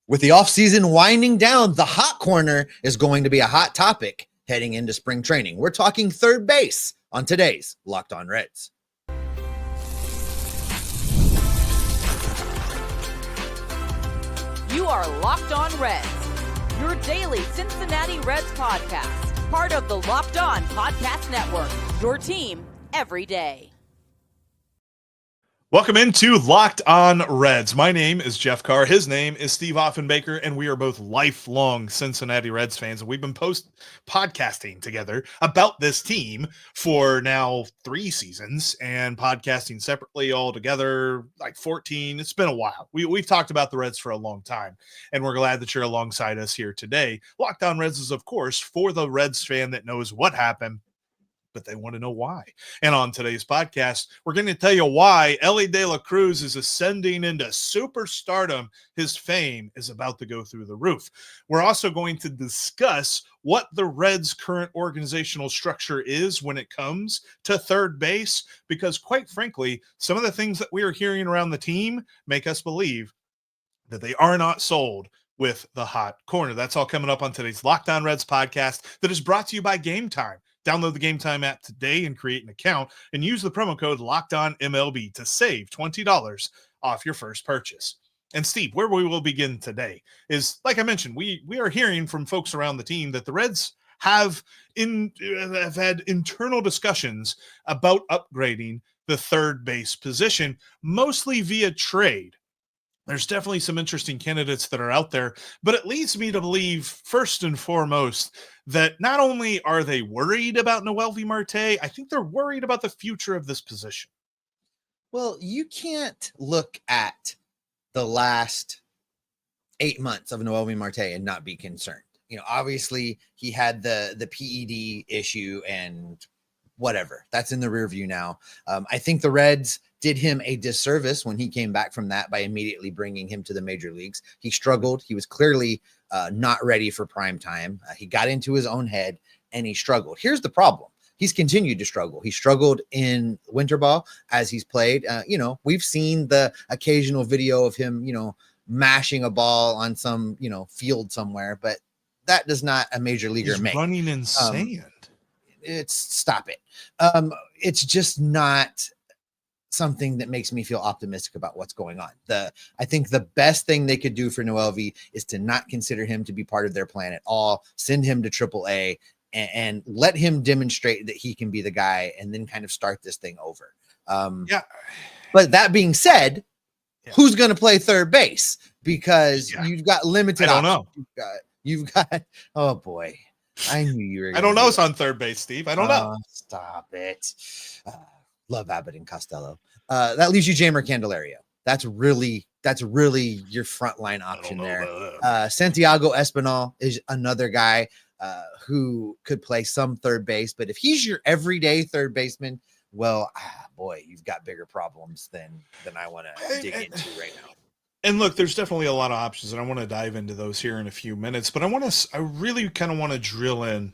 With the offseason winding down, the hot corner is going to be a hot topic heading into spring training. We're talking third base on today's Locked On Reds. You are Locked On Reds, your daily Cincinnati Reds podcast, part of the Locked On Podcast Network, your team every day. Welcome into Locked On Reds. My name is Jeff Carr. His name is Steve Offenbaker, and we are both lifelong Cincinnati Reds fans. And we've been podcasting together about this team for now 3 seasons and podcasting separately all together, like 14. It's been a while. We've talked about the Reds for a long time, and we're glad that you're alongside us here today. Locked On Reds is, of course, for the Reds fan that knows what happened, but they want to know why. And on today's podcast, we're going to tell you why Elly De La Cruz is ascending into superstardom. His fame is about to go through the roof. We're also going to discuss what the Reds' current organizational structure is when it comes to third base, because quite frankly, some of the things that we are hearing around the team make us believe that they are not sold with the hot corner. That's all coming up on today's Locked On Reds podcast that is brought to you by GameTime. Download the GameTime app today and create an account and use the promo code LOCKEDONMLB to save $20 off your first purchase. And Steve, where we will begin today is, like I mentioned, we are hearing from folks around the team that the Reds have had internal discussions about upgrading the third base position, mostly via trade. There's definitely some interesting candidates that are out there, but it leads me to believe, first and foremost, that not only are they worried about Noelvi Marte, I think they're worried about the future of this position. Well, you can't look at the last 8 months of Noelvi Marte and not be concerned. You know, obviously he had the PED issue and whatever. That's in the rear view now. I think the Reds did him a disservice when he came back from that by immediately bringing him to the major leagues. He struggled. He was clearly not ready for prime time. He got into his own head and he struggled. Here's the problem. He's continued to struggle. He struggled in winter ball as he's played. We've seen the occasional video of him, mashing a ball on some, field somewhere, but that does not a major leaguer He's make. Running in sand. Stop it. It's just not something that makes me feel optimistic about what's going on. I think the best thing they could do for Noelvi is to not consider him to be part of their plan at all. Send him to AAA and let him demonstrate that he can be the guy, and then kind of start this thing over. But that being said, who's going to play third base? Because you've got limited. I don't know. You've got. Oh boy. I knew you were. I don't know who's on third base, Steve. I don't know. Stop it. Love Abbott and Costello. That leaves you Jeimer Candelario. That's really your frontline option there. Santiago Espinal is another guy who could play some third base, but if he's your everyday third baseman, well, boy, you've got bigger problems than I want to dig into right now. And look, there's definitely a lot of options, and I want to dive into those here in a few minutes. But I really kind of want to drill in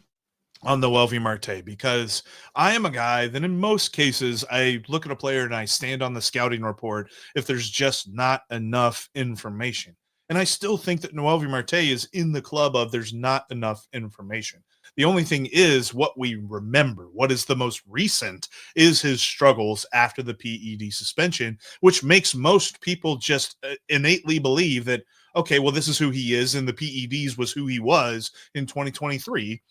on the Noelvi Marte, because I am a guy that in most cases I look at a player and I stand on the scouting report if there's just not enough information. And I still think that Noelvi Marte is in the club of there's not enough information. The only thing is what we remember. What is the most recent is his struggles after the PED suspension, which makes most people just innately believe that, okay, well, this is who he is, and the PEDs was who he was in 2023.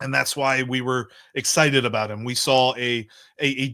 And that's why we were excited about him. We saw a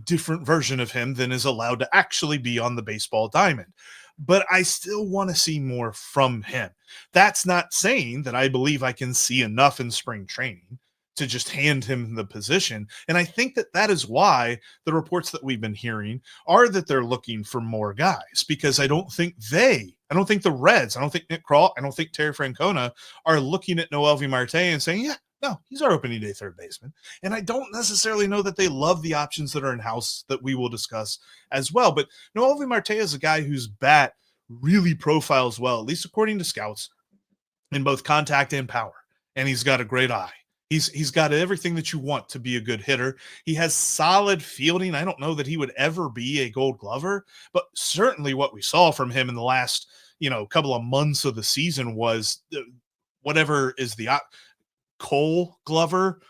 different version of him than is allowed to actually be on the baseball diamond. But I still want to see more from him. That's not saying that I believe I can see enough in spring training to just hand him the position. And I think that is why the reports that we've been hearing are that they're looking for more guys, because I don't think the Reds, I don't think Nick Krall, I don't think Terry Francona are looking at Noelvi Marte and saying, yeah, no, he's our opening day third baseman. And I don't necessarily know that they love the options that are in-house that we will discuss as well. But Noelvi Marte is a guy whose bat really profiles well, at least according to scouts, in both contact and power. And he's got a great eye. He's got everything that you want to be a good hitter. He has solid fielding. I don't know that he would ever be a Gold Glover, but certainly what we saw from him in the last, couple of months of the season was whatever is the Cole Glover,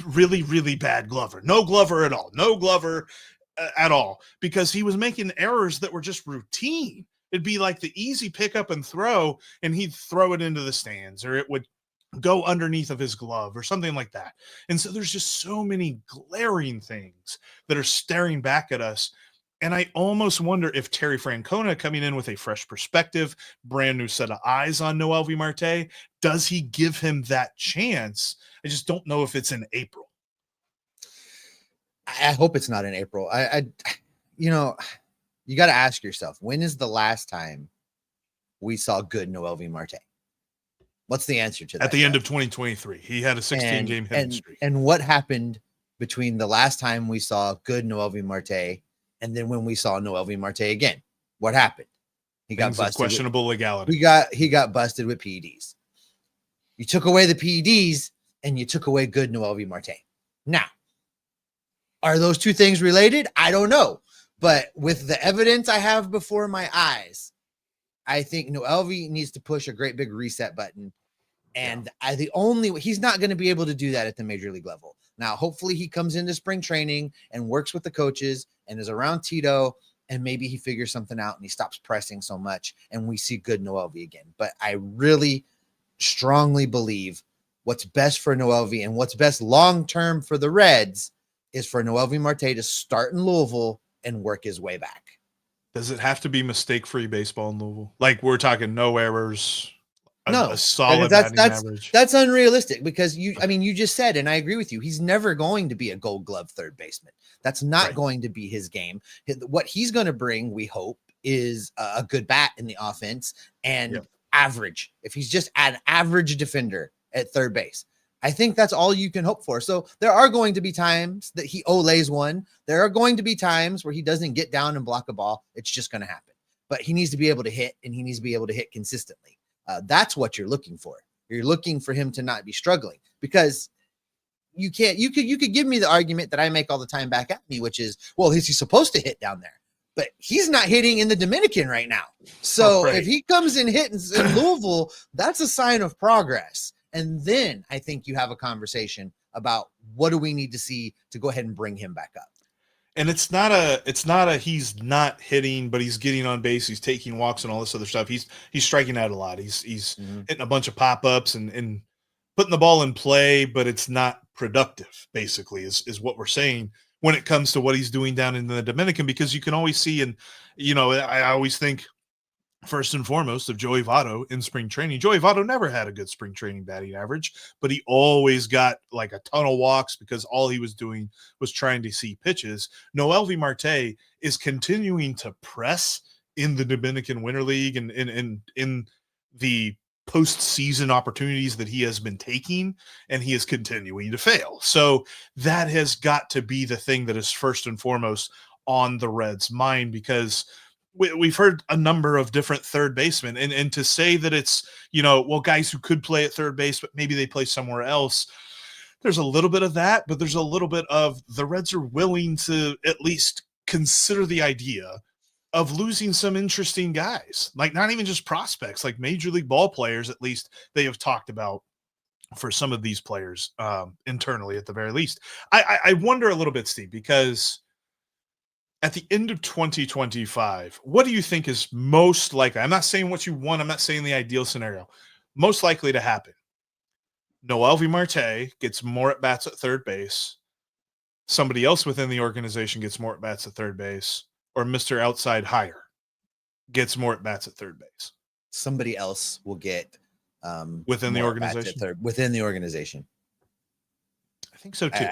really, really bad Glover. No Glover at all. No Glover at all, because he was making errors that were just routine. It'd be like the easy pick up and throw, and he'd throw it into the stands, or it would go underneath of his glove or something like that. And so there's just so many glaring things that are staring back at us. And I almost wonder if Terry Francona, coming in with a fresh perspective, brand new set of eyes on Noelvi Marte, does he give him that chance? I just don't know if it's in April. I hope it's not in April. You got to ask yourself, when is the last time we saw good Noelvi Marte? What's the answer to that? At the end of 2023, he had a 16-game hitting streak. And what happened between the last time we saw good Noelvi Marte and then when we saw Noelvi Marte again? What happened? He got busted. Questionable legality. He got busted with PEDs. You took away the PEDs and you took away good Noelvi Marte. Now, are those two things related? I don't know. But with the evidence I have before my eyes, I think Noelvi needs to push a great big reset button. And he's not going to be able to do that at the major league level. Now, hopefully he comes into spring training and works with the coaches and is around Tito, and maybe he figures something out and he stops pressing so much and we see good Noelvi again. But I really strongly believe what's best for Noelvi and what's best long-term for the Reds is for Noelvi Marte to start in Louisville and work his way back. Does it have to be mistake-free baseball in Louisville? Like, we're talking no errors, a solid batting average. That's unrealistic, because you just said, and I agree with you, he's never going to be a Gold Glove third baseman. That's not going to be his game. What he's going to bring, we hope, is a good bat in the offense and average. If he's just an average defender at third base, I think that's all you can hope for. So there are going to be times that he olays one. There are going to be times where he doesn't get down and block a ball. It's just going to happen. But he needs to be able to hit, and he needs to be able to hit consistently. That's what you're looking for. You're looking for him to not be struggling, because you could give me the argument that I make all the time back at me, which is, well, is he supposed to hit down there? But he's not hitting in the Dominican right now. So if he comes in hitting in Louisville, that's a sign of progress. And then I think you have a conversation about what do we need to see to go ahead and bring him back up. And it's not a he's not hitting, but he's getting on base, he's taking walks and all this other stuff. He's striking out a lot. He's hitting a bunch of pop-ups and putting the ball in play, but it's not productive, basically, is what we're saying when it comes to what he's doing down in the Dominican, because you can always see, and I always think first and foremost of Joey Votto in spring training. Joey Votto never had a good spring training batting average, but he always got like a ton of walks because all he was doing was trying to see pitches. Noelvi Marte is continuing to press in the Dominican Winter League and in the postseason opportunities that he has been taking, and he is continuing to fail. So that has got to be the thing that is first and foremost on the Reds' mind, because we've heard a number of different third basemen, and to say that it's, guys who could play at third base, but maybe they play somewhere else. There's a little bit of that, but there's a little bit of the Reds are willing to at least consider the idea of losing some interesting guys, like not even just prospects, like major league ball players. At least they have talked about for some of these players internally, at the very least. I wonder a little bit, Steve, because at the end of 2025, what do you think is most likely? I'm not saying what you want. I'm not saying the ideal scenario. Most likely to happen. Noelvi Marte gets more at-bats at third base. Somebody else within the organization gets more at-bats at third base. Or Mr. Outside Hire gets more at-bats at third base. Somebody else will get within the organization. Within the organization. I think so too.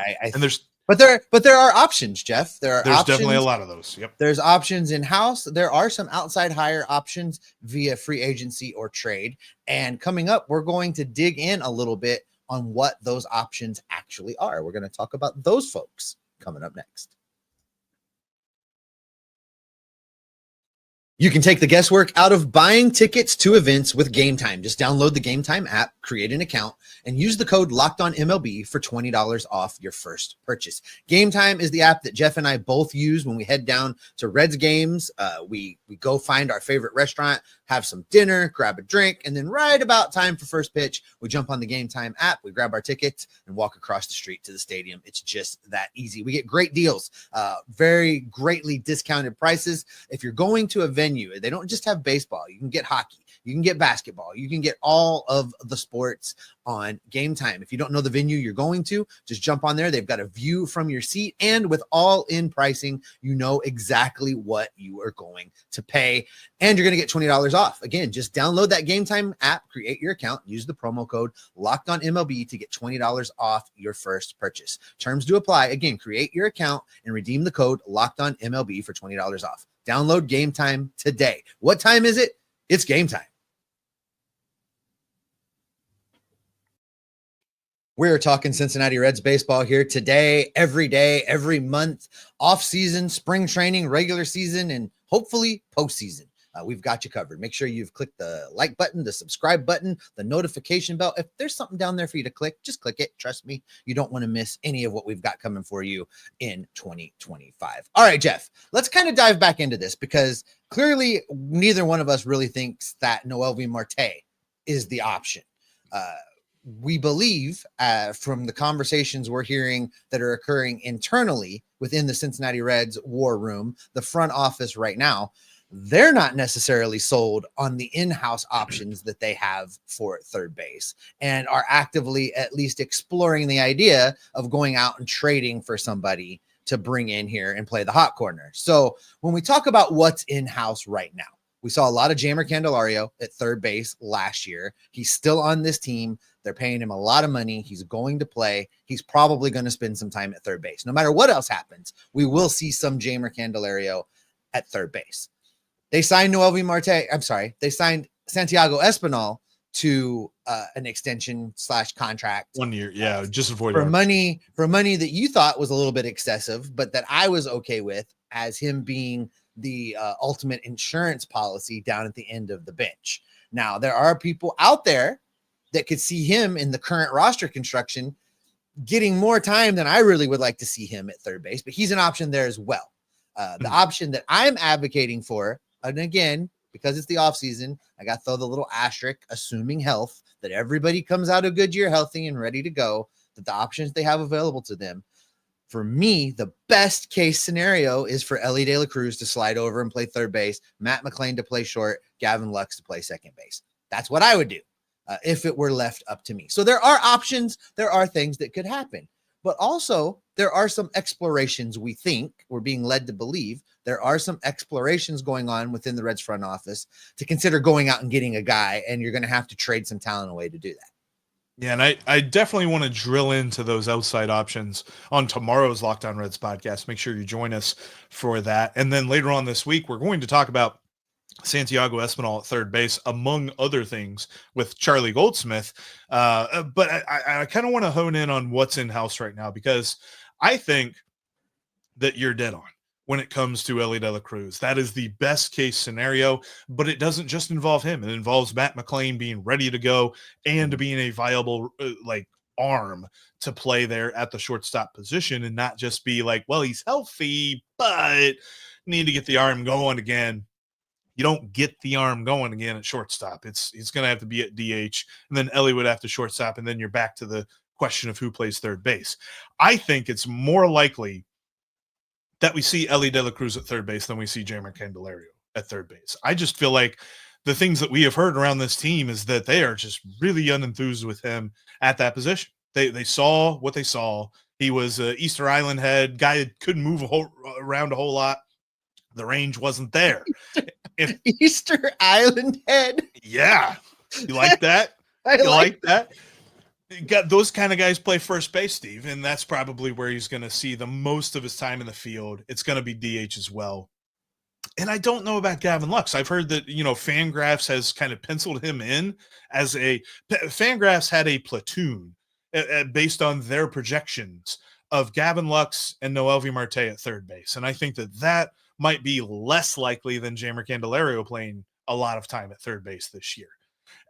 But there are options, Jeff. There's definitely a lot of those. Yep. There's options in-house. There are some outside hire options via free agency or trade. And coming up, we're going to dig in a little bit on what those options actually are. We're going to talk about those folks coming up next. You can take the guesswork out of buying tickets to events with GameTime. Just download the GameTime app, create an account, and use the code LOCKEDONMLB for $20 off your first purchase. GameTime is the app that Jeff and I both use when we head down to Reds games. We go find our favorite restaurant, have some dinner, grab a drink, and then right about time for first pitch, we jump on the GameTime app, we grab our tickets, and walk across the street to the stadium. It's just that easy. We get great deals, very greatly discounted prices. If you're going to a venue, they don't just have baseball. You can get hockey, you can get basketball, you can get all of the sports on GameTime. If you don't know the venue you're going to, just jump on there. They've got a view from your seat, and with all-in pricing, you know exactly what you are going to pay, and you're going to get $20 off. Again, just download that GameTime app, create your account, use the promo code LOCKEDONMLB to get $20 off your first purchase. Terms do apply. Again, create your account and redeem the code LOCKEDONMLB for $20 off. Download GameTime today. What time is it? It's game time. We're talking Cincinnati Reds baseball here today, every month, off season, spring training, regular season, and hopefully postseason. We've got you covered. Make sure you've clicked the like button, the subscribe button, the notification bell. If there's something down there for you to click, just click it. Trust me, you don't want to miss any of what we've got coming for you in 2025. All right, Jeff, let's kind of dive back into this because clearly neither one of us really thinks that Noelvi Marte is the option. We believe from the conversations we're hearing that are occurring internally within the Cincinnati Reds war room, the front office right now, they're not necessarily sold on the in-house options that they have for third base and are actively at least exploring the idea of going out and trading for somebody to bring in here and play the hot corner. So when we talk about what's in-house right now, we saw a lot of Jeimer Candelario at third base last year. He's still on this team. They're paying him a lot of money. He's going to play. He's probably going to spend some time at third base. No matter what else happens, we will see some Jeimer Candelario at third base. They signed Noelvi Marte. I'm sorry. They signed Santiago Espinal to an extension / contract. 1 year. Yeah. Just avoid for money that you thought was a little bit excessive, but that I was okay with as him being the ultimate insurance policy down at the end of the bench. Now, there are people out there that could see him in the current roster construction getting more time than I really would like to see him at third base, but he's an option there as well. The option that I'm advocating for, and again, because it's the offseason, I got to throw the little asterisk, assuming health, that everybody comes out of Goodyear healthy and ready to go, that the options they have available to them. For me, the best case scenario is for Elly De La Cruz to slide over and play third base, Matt McLain to play short, Gavin Lux to play second base. That's what I would do if it were left up to me. So there are options. There are things that could happen. But also, there are some explorations we think we're being led to believe. There are some explorations going on within the Reds front office to consider going out and getting a guy, and you're going to have to trade some talent away to do that. Yeah, and I definitely want to drill into those outside options on tomorrow's Locked On Reds podcast. Make sure you join us for that. And then later on this week, we're going to talk about Santiago Espinal at third base, among other things, with Charlie Goldsmith. But I kind of want to hone in on what's in-house right now, because I think that you're dead on when it comes to Elly De La Cruz. That is the best case scenario, but it doesn't just involve him. It involves Matt McLain being ready to go and being a viable arm to play there at the shortstop position, and not just be like, well, he's healthy, but need to get the arm going again. You don't get the arm going again at shortstop. It's going to have to be at DH, and then Elly would have to shortstop, and then you're back to the question of who plays third base. I think it's more likely that we see Elly De La Cruz at third base than we see Jeimer Candelario at third base. I just feel like the things that we have heard around this team is that they are just really unenthused with him at that position. They saw what they saw. He was an Easter Island head guy that couldn't move around a whole lot. The range wasn't there. Easter Island head. Yeah. You like that? You like that? Got those kind of guys play first base, Steve, and that's probably where he's going to see the most of his time in the field. It's going to be DH as well. And I don't know about Gavin Lux. I've heard that, Fangraphs has kind of penciled him in as Fangraphs had a platoon based on their projections of Gavin Lux and Noelvi Marte at third base. And I think that might be less likely than Jeimer Candelario playing a lot of time at third base this year.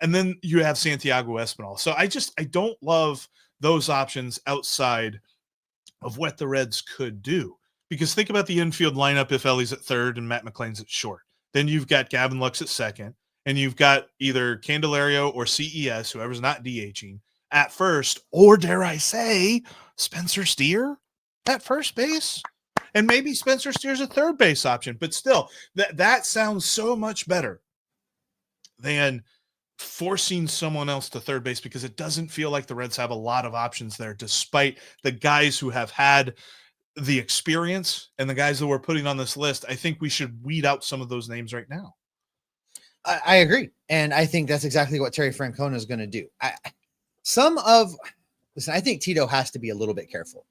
And then you have Santiago Espinal. So I don't love those options outside of what the Reds could do. Because think about the infield lineup if Elly's at third and Matt McLain's at short. Then you've got Gavin Lux at second, and you've got either Candelario or CES, whoever's not DHing, at first, or dare I say, Spencer Steer at first base. And maybe Spencer Steer's a third base option, but still, that sounds so much better than forcing someone else to third base, because it doesn't feel like the Reds have a lot of options there, despite the guys who have had the experience and the guys that we're putting on this list. I think we should weed out some of those names right now. I agree. And I think that's exactly what Terry Francona is going to do. I think Tito has to be a little bit careful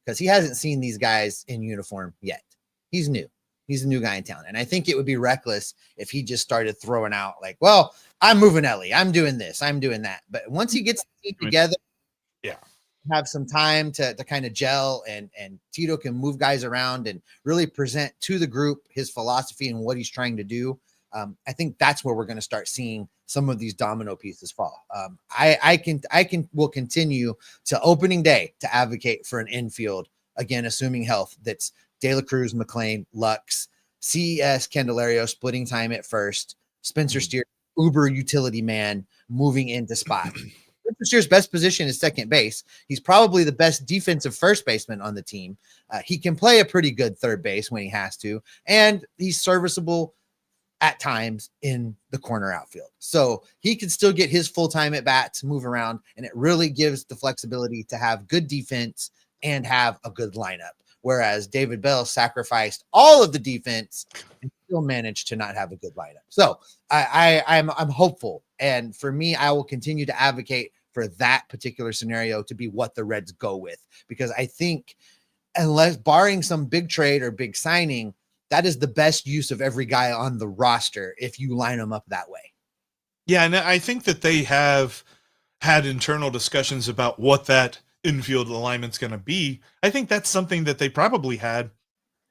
because he hasn't seen these guys in uniform yet. He's new. He's a new guy in town. And I think it would be reckless if he just started throwing out like, well, I'm moving Elly, I'm doing this, I'm doing that. But once he gets together, have some time to kind of gel, and Tito can move guys around and really present to the group his philosophy and what he's trying to do. I think that's where we're going to start seeing some of these domino pieces fall. Will continue to opening day to advocate for an infield, again, assuming health. That's De La Cruz, McLain, Lux, CES, Candelario splitting time at first, Spencer Steer, uber utility man, moving into spot. Spencer Steer's best position is second base. He's probably the best defensive first baseman on the team. He can play a pretty good third base when he has to, and he's serviceable at times in the corner outfield. So he can still get his full time at bats, move around, and it really gives the flexibility to have good defense and have a good lineup. Whereas David Bell sacrificed all of the defense and still managed to not have a good lineup. So I'm hopeful. And for me, I will continue to advocate for that particular scenario to be what the Reds go with, because I think unless barring some big trade or big signing, that is the best use of every guy on the roster if you line them up that way. Yeah, and I think that they have had internal discussions about what that infield alignment's going to be. I think that's something that they probably had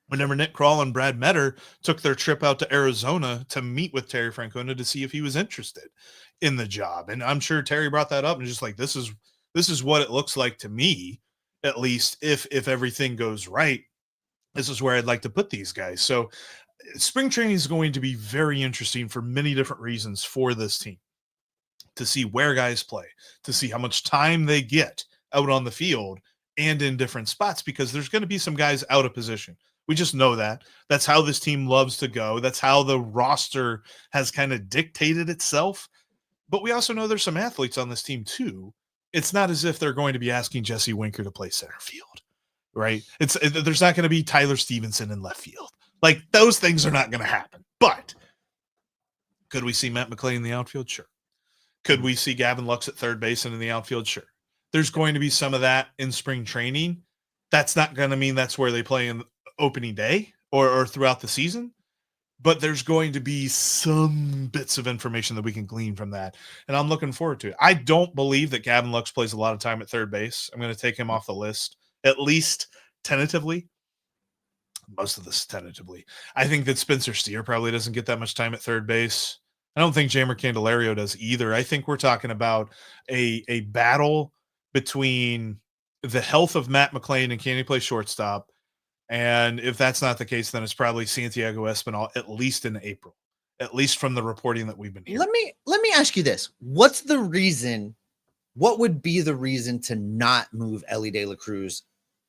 whenever Nick Kroll and Brad Metter took their trip out to Arizona to meet with Terry Francona to see if he was interested in the job. And I'm sure Terry brought that up and just like, this is what it looks like to me, at least if everything goes right. This is where I'd like to put these guys. So spring training is going to be very interesting for many different reasons for this team, to see where guys play, to see how much time they get out on the field and in different spots, because there's going to be some guys out of position. We just know that. That's how this team loves to go. That's how the roster has kind of dictated itself. But we also know there's some athletes on this team too. It's not as if they're going to be asking Jesse Winker to play center field, right? There's not going to be Tyler Stevenson in left field. Like, those things are not going to happen. But could we see Matt McLain in the outfield? Sure. Could we see Gavin Lux at third base and in the outfield? Sure. There's going to be some of that in spring training. That's not going to mean that's where they play in opening day or throughout the season, but there's going to be some bits of information that we can glean from that. And I'm looking forward to it. I don't believe that Gavin Lux plays a lot of time at third base. I'm going to take him off the list, at least tentatively. Most of this tentatively. I think that Spencer Steer probably doesn't get that much time at third base. I don't think Jeimer Candelario does either. I think we're talking about a battle between the health of Matt McLain and can he play shortstop. And if that's not the case, then it's probably Santiago Espinal, at least in April, at least from the reporting that we've been hearing. Let me ask you this. What would be the reason to not move Elly De La Cruz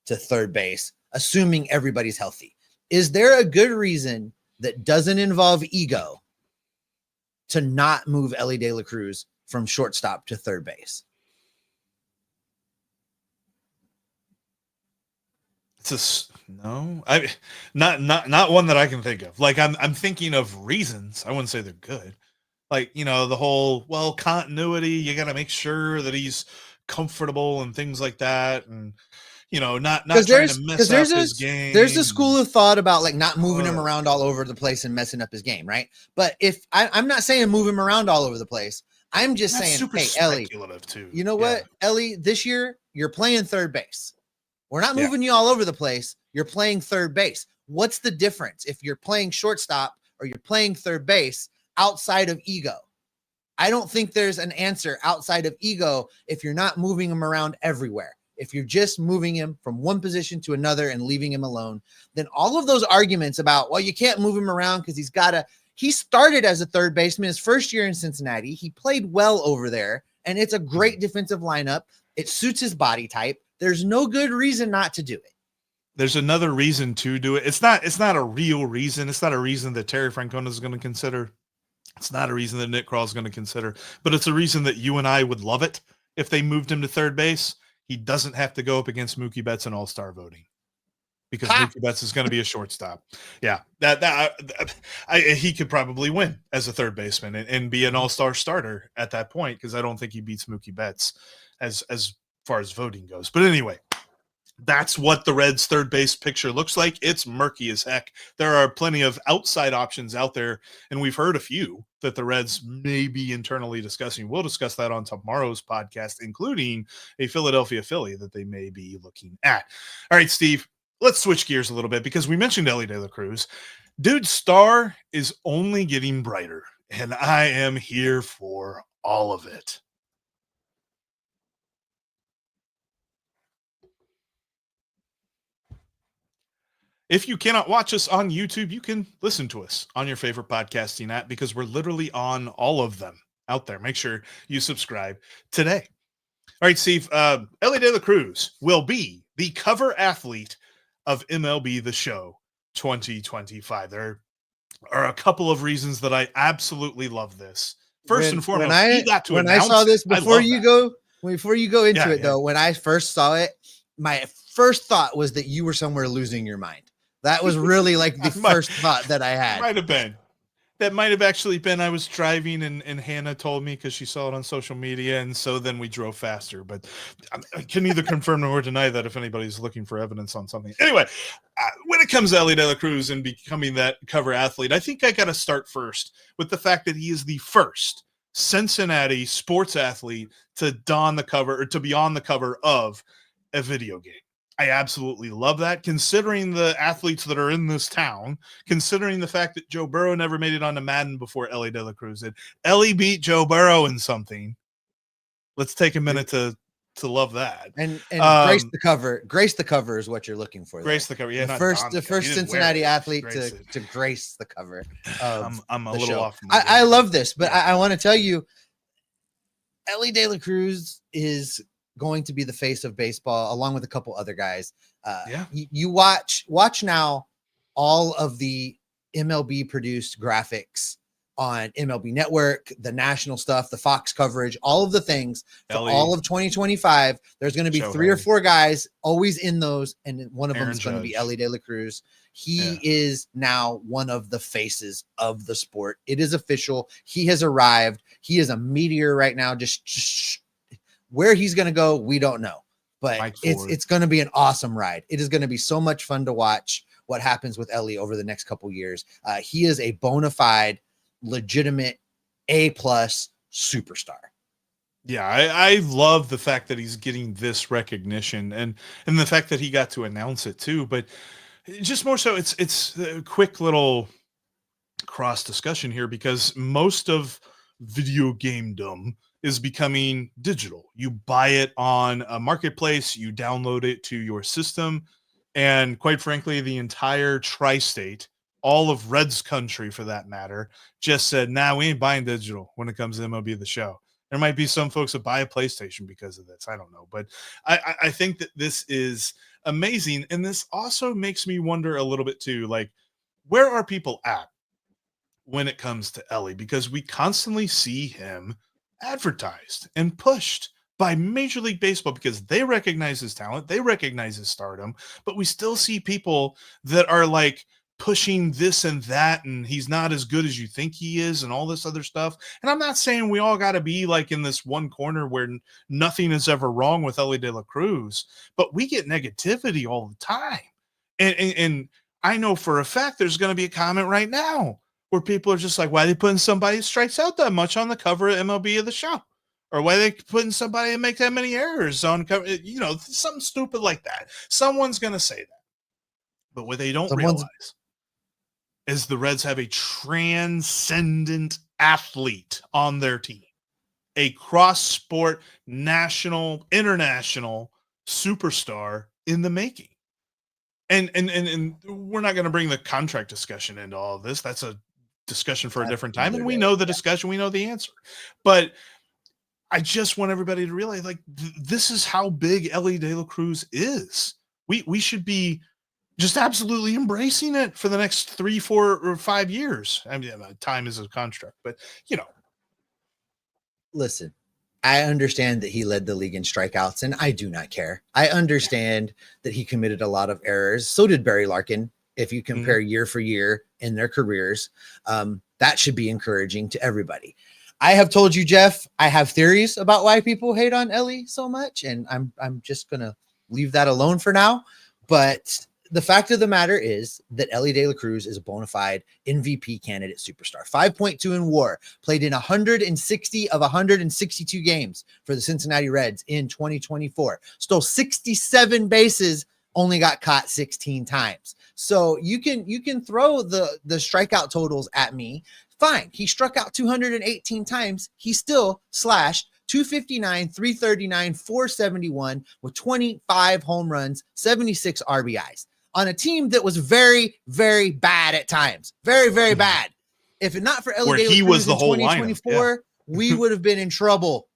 to third base, assuming everybody's healthy? Is there a good reason that doesn't involve ego to not move Elly De La Cruz from shortstop to third base? No, not one that I can think of. Like I'm thinking of reasons. I wouldn't say they're good. Like, the whole, continuity, you got to make sure that he's comfortable and things like that. And, not trying to mess up his game. There's a school of thought about like not moving him around all over the place and messing up his game. Right. But if I'm not saying move him around all over the place, I'm just saying, hey, Elly, too. You know what, Elly, this year you're playing third base. We're not moving you all over the place. You're playing third base. What's the difference if you're playing shortstop or you're playing third base outside of ego? I don't think there's an answer outside of ego if you're not moving him around everywhere. If you're just moving him from one position to another and leaving him alone, then all of those arguments about, well, you can't move him around because he started as a third baseman his first year in Cincinnati. He played well over there, and it's a great defensive lineup. It suits his body type. There's no good reason not to do it. There's another reason to do it. It's not a real reason. It's not a reason that Terry Francona is going to consider. It's not a reason that Nick Krall is going to consider, but it's a reason that you and I would love it if they moved him to third base. He doesn't have to go up against Mookie Betts in all-star voting because Mookie Betts is going to be a shortstop. Yeah, he could probably win as a third baseman and be an all-star starter at that point, because I don't think he beats Mookie Betts as far as voting goes. But anyway, that's what the Reds' third base picture looks like. It's murky as heck. There are plenty of outside options out there, and we've heard a few that the Reds may be internally discussing. We'll discuss that on tomorrow's podcast, including a Philadelphia Philly that they may be looking at. All right, Steve, let's switch gears a little bit because we mentioned Elly De La Cruz. Dude's star is only getting brighter, and I am here for all of it. If you cannot watch us on YouTube, you can listen to us on your favorite podcasting app because we're literally on all of them out there. Make sure you subscribe today. All right, Steve, Elly De La Cruz will be the cover athlete of MLB The Show 2025. There are a couple of reasons that I absolutely love this. First and foremost, he got to announce I saw this before you go into it, though, when I first saw it, my first thought was that you were somewhere losing your mind. That was really like the first thought that I had. Might have been. That might have actually been. I was driving and Hannah told me because she saw it on social media, and so then we drove faster. But I can neither confirm nor deny that if anybody's looking for evidence on something. Anyway, when it comes to Elly De La Cruz and becoming that cover athlete, I think I got to start first with the fact that he is the first Cincinnati sports athlete to don the cover or to be on the cover of a video game. I absolutely love that, considering the athletes that are in this town, considering the fact that Joe Burrow never made it onto Madden before Elly De La Cruz did. Elly beat Joe Burrow in something. Let's take a minute to love that. And grace the cover. Grace the cover is what you're looking for. Grace the cover. Yeah, the first Cincinnati athlete to grace the cover. I'm a little show. off. I love this, but I want to tell you, Elly De La Cruz is going to be the face of baseball along with a couple other guys. You watch now all of the MLB produced graphics on MLB Network, the national stuff, the Fox coverage, all of the things for all of 2025. There's going to be three or four guys always in those, and one of them is going to be Elly De La Cruz. He is now one of the faces of the sport. It is official. He has arrived. He is a meteor right now. Just where he's going to go, we don't know, but it's going to be an awesome ride. It is going to be so much fun to watch what happens with Elly over the next couple years. He is a bona fide, legitimate A+ superstar. Yeah, I love the fact that he's getting this recognition and the fact that he got to announce it too. But just more so, it's a quick little cross discussion here because most of video gamedom is becoming digital. You buy it on a marketplace, you download it to your system, and quite frankly, the entire tri-state, all of Reds country for that matter, just said, nah, we ain't buying digital when it comes to MLB The Show. There might be some folks that buy a PlayStation because of this. I don't know. But I think that this is amazing. And this also makes me wonder a little bit too, like, where are people at when it comes to Elly? Because we constantly see him advertised and pushed by Major League Baseball because they recognize his talent, they recognize his stardom, but we still see people that are like pushing this and that, and he's not as good as you think he is and all this other stuff. And I'm not saying we all got to be like in this one corner where nothing is ever wrong with Elly De La Cruz, but we get negativity all the time. And I know for a fact there's going to be a comment right now where people are just like, why are they putting somebody who strikes out that much on the cover of MLB The Show? Or why are they putting somebody to make that many errors on cover? You know, something stupid like that. Someone's going to say that. But what they don't Someone's- realize is the Reds have a transcendent athlete on their team, a cross-sport, national, international superstar in the making. And we're not going to bring the contract discussion into all of this. That's a discussion for a different time. And we know the discussion, we know the answer. But I just want everybody to realize, like, this is how big Elly De La Cruz is. We should be just absolutely embracing it for the next 3, 4, or 5 years. I mean, time is a construct, but you know. Listen, I understand that he led the league in strikeouts, and I do not care. I understand that he committed a lot of errors. So did Barry Larkin. If you compare year for year in their careers, that should be encouraging to everybody. I have told you, Jeff, I have theories about why people hate on Elly so much, and I'm just gonna leave that alone for now. But the fact of the matter is that Elly De La Cruz is a bona fide MVP candidate superstar. 5.2 in WAR, played in 160 of 162 games for the Cincinnati Reds in 2024. Stole 67 bases, only got caught 16 times. So you can throw the strikeout totals at me. Fine. He struck out 218 times. He still slashed 259, 339, 471 with 25 home runs, 76 RBIs. On a team that was very, very bad at times. Very, very bad. If it not for Elly De La Cruz he was the whole 2024, we would have been in trouble.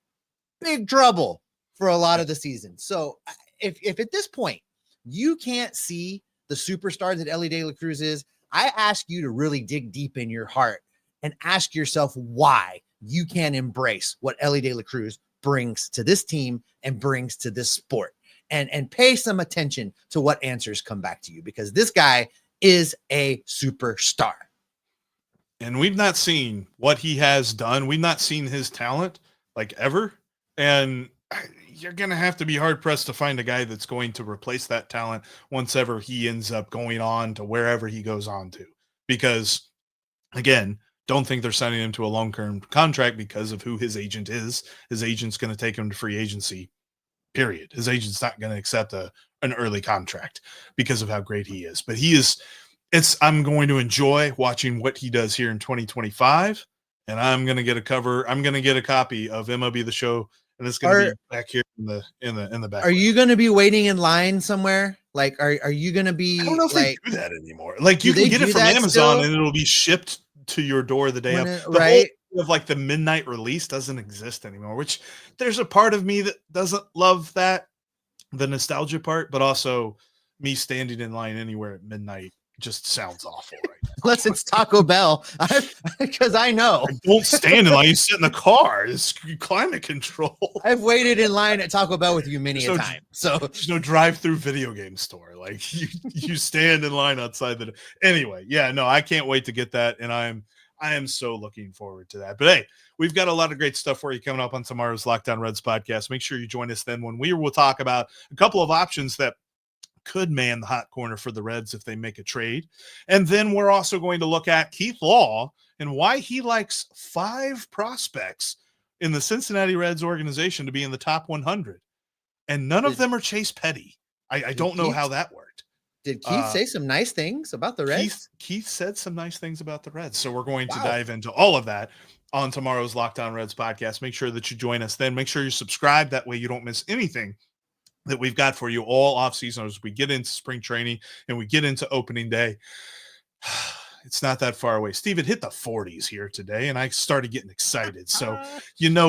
Big trouble for a lot of the season. So if at this point you can't see the superstar that Elly De La Cruz is, I ask you to really dig deep in your heart and ask yourself why you can't embrace what Elly De La Cruz brings to this team and brings to this sport. And pay some attention to what answers come back to you, because this guy is a superstar. And we've not seen what he has done. We've not seen his talent like ever. And you're going to have to be hard pressed to find a guy that's going to replace that talent once ever he ends up going on to wherever he goes on to. Because again, don't think they're signing him to a long-term contract because of who his agent is. His agent's going to take him to free agency. Period. His agent's not going to accept an early contract because of how great he is. But I'm going to enjoy watching what he does here in 2025. And I'm going to get a copy of MLB The Show, and it's going to be back here in the back. Are you going to be waiting in line somewhere? Like, are you going to be? I don't know if they do that anymore. Like, you can get it from Amazon still? and it'll be shipped to your door the day of. Right. Of like the midnight release doesn't exist anymore, which there's a part of me that doesn't love that, the nostalgia part, but also me standing in line anywhere at midnight just sounds awful right now. Unless it's Taco Bell, because I know. Don't stand in line, you sit in the car. It's climate control. I've waited in line at Taco Bell with you many a time. So there's no drive-through video game store. Like you stand in line outside the. Anyway, yeah, no, I can't wait to get that, and I am so looking forward to that. But hey, we've got a lot of great stuff for you coming up on tomorrow's Lockdown Reds podcast. Make sure you join us then when we will talk about a couple of options that could man the hot corner for the Reds if they make a trade. And then we're also going to look at Keith Law and why he likes 5 prospects in the Cincinnati Reds organization to be in the top 100. And none of them are Chase Petty. I don't know how that worked. Did Keith say some nice things about the Reds? Keith said some nice things about the Reds. So we're going to dive into all of that on tomorrow's Lockdown Reds podcast. Make sure that you join us then. Make sure you subscribe. That way you don't miss anything that we've got for you all off season as we get into spring training and we get into opening day. It's not that far away. Steve, it hit the 40s here today, and I started getting excited. So,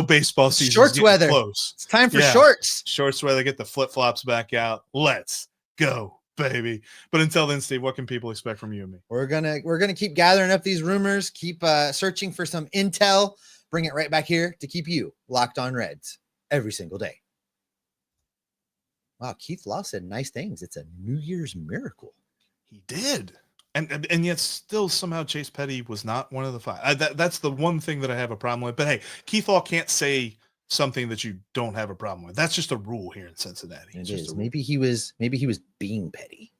baseball season shorts weather. Close. It's time for shorts. Shorts weather. Get the flip-flops back out. Let's go, baby. But until then, Steve, what can people expect from you and me? We're gonna keep gathering up these rumors, keep searching for some intel, bring it right back here to keep you locked on Reds every single day. Wow, Keith Law said nice things. It's a New Year's miracle. He did. And yet still somehow Chase Petty was not one of the 5. That's the one thing that I have a problem with. But hey, Keith Law can't say something that you don't have a problem with. That's just a rule here in Cincinnati. It is. Maybe he was being petty.